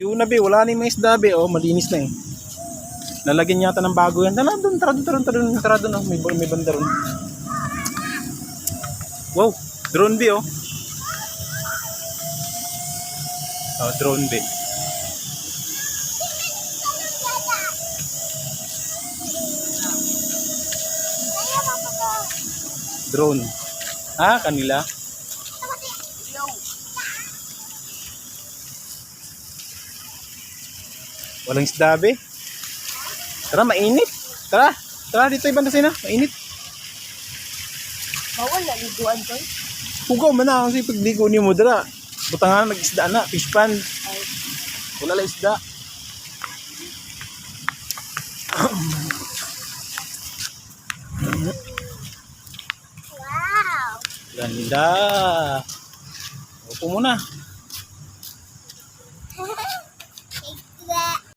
Yung nabi, wala na yung mga isda, be. Oh, malinis na eh. Lalagyan yata ng bago yan. Tara doon, tara doon. Oh. May banda ron. Wow, drone be, oh. Oh, drone be. Drone. Ah, kanila? Walang isda, be. Tara, mainit. Tara dito ibang kasi na. Mainit. Bawal na liguan ko. Pugaw man na kasi pagligo niyo mo dira. Butangan nag-isda na, fish pan. Wala lang isda. Wow! Ganda. Upo muna.